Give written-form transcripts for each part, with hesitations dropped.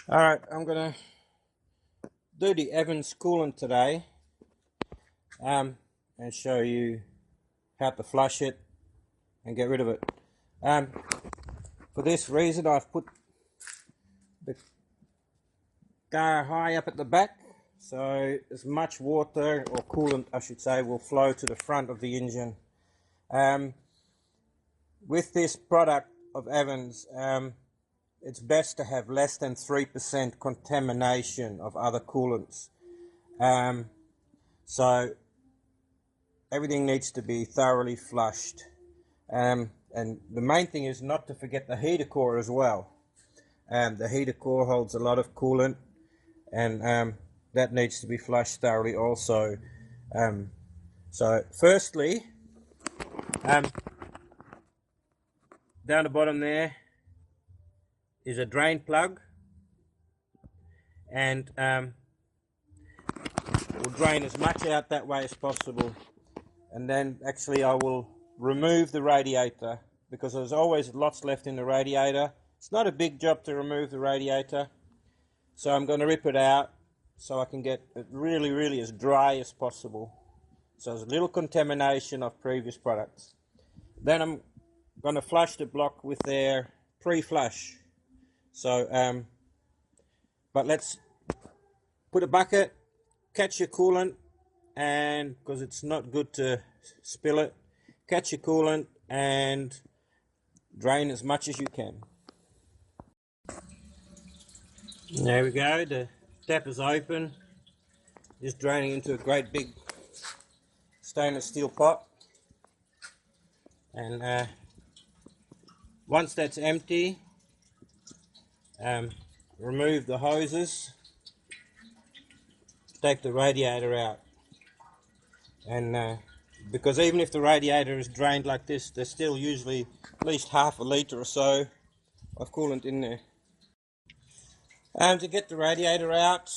Alright, I'm going to do the Evans coolant today and show you how to flush it and get rid of it. For this reason, I've put the car high up at the back, so as much water, or coolant I should say, will flow to the front of the engine. With this product of Evans, it's best to have less than 3% contamination of other coolants. So everything needs to be thoroughly flushed. And the main thing is not to forget the heater core as well. The heater core holds a lot of coolant, and that needs to be flushed thoroughly also. So firstly, down the bottom there is a drain plug, and we'll drain as much out that way as possible. And then actually I will remove the radiator, because there's always lots left in the radiator. It's not a big job to remove the radiator, so I'm going to rip it out so I can get it really as dry as possible, so there's little contamination of previous products. Then I'm going to flush the block with their pre-flush. So but let's put a bucket, catch your coolant, and because it's not good to spill it, catch your coolant and drain as much as you can. There we go, the tap is open, just draining into a great big stainless steel pot. And once that's empty, remove the hoses, take the radiator out, and because even if the radiator is drained like this, there's still usually at least half a litre or so of coolant in there. To get the radiator out,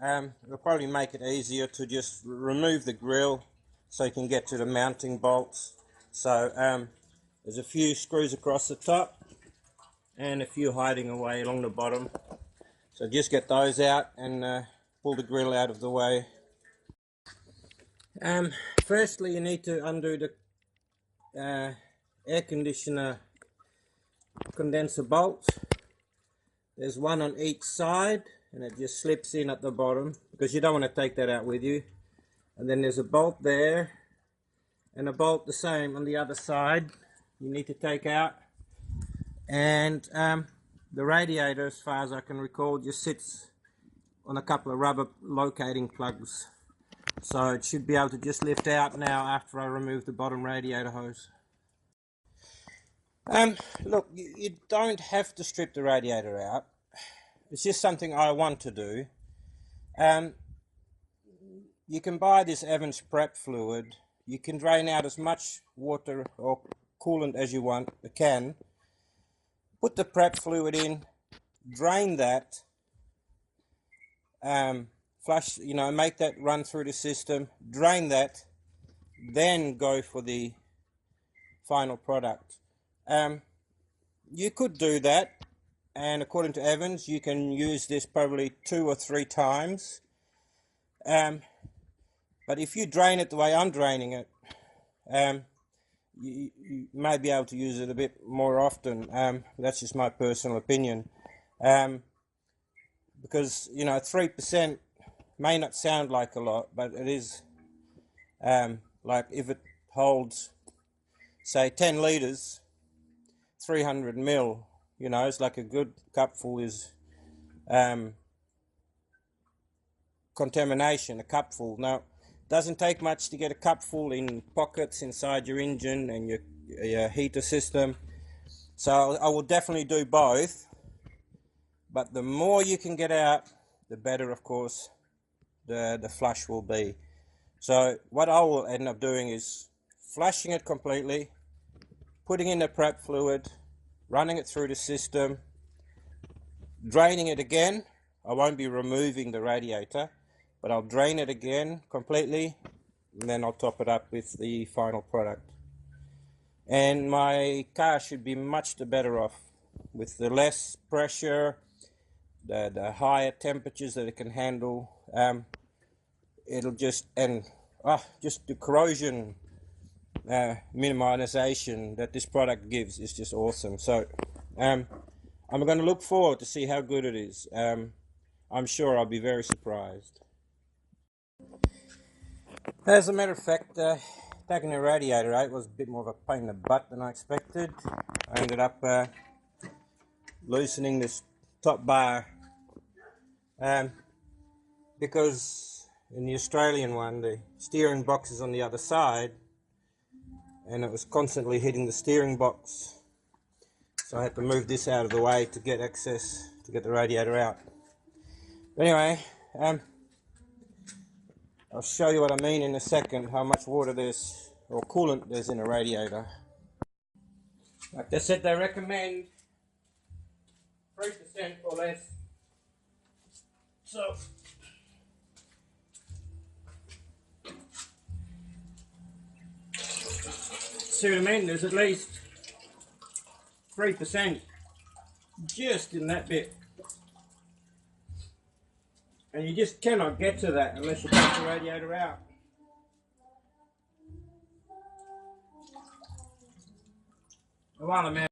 it'll probably make it easier to just remove the grille so you can get to the mounting bolts. So there's a few screws across the top and a few hiding away along the bottom. So just get those out and pull the grille out of the way. Firstly, you need to undo the air conditioner condenser bolts. There's one on each side, and it just slips in at the bottom because you don't want to take that out with you. And then there's a bolt there and a bolt the same on the other side you need to take out. And the radiator, as far as I can recall, just sits on a couple of rubber locating plugs, so it should be able to just lift out now after I remove the bottom radiator hose. Look, you don't have to strip the radiator out. It's just something I want to do. You can buy this Evans prep fluid. You can drain out as much water or coolant as you want, put the prep fluid in, drain that, flush, make that run through the system, drain that, then go for the final product. You could do that, and according to Evans, you can use this probably 2 or 3 times. But if you drain it the way I'm draining it, you may be able to use it a bit more often. That's just my personal opinion. Because 3% may not sound like a lot, but it is. Like if it holds, say, 10 litres, 300 mil, it's like a good cupful is contamination, a cupful. Now, it doesn't take much to get a cupful in pockets inside your engine and your heater system. So I will definitely do both, but the more you can get out, the better, of course, the flush will be. So what I will end up doing is flushing it completely, putting in the prep fluid, running it through the system, draining it again. I won't be removing the radiator, but I'll drain it again completely, and then I'll top it up with the final product. And my car should be much better off with the less pressure, the higher temperatures that it can handle. It'll just, and just the corrosion minimization that this product gives is just awesome. So I'm going to look forward to see how good it is. I'm sure I'll be very surprised. As a matter of fact, taking the radiator out was a bit more of a pain in the butt than I expected. I ended up loosening this top bar because in the Australian one the steering box is on the other side and it was constantly hitting the steering box, so I had to move this out of the way to get access to get the radiator out. But anyway, I'll show you what I mean in a second, how much water there's, or coolant there's in a radiator. Like they said, they recommend 3% or less. So see what I mean? There's at least 3% just in that bit. And you just cannot get to that unless you take the radiator out. While I'm out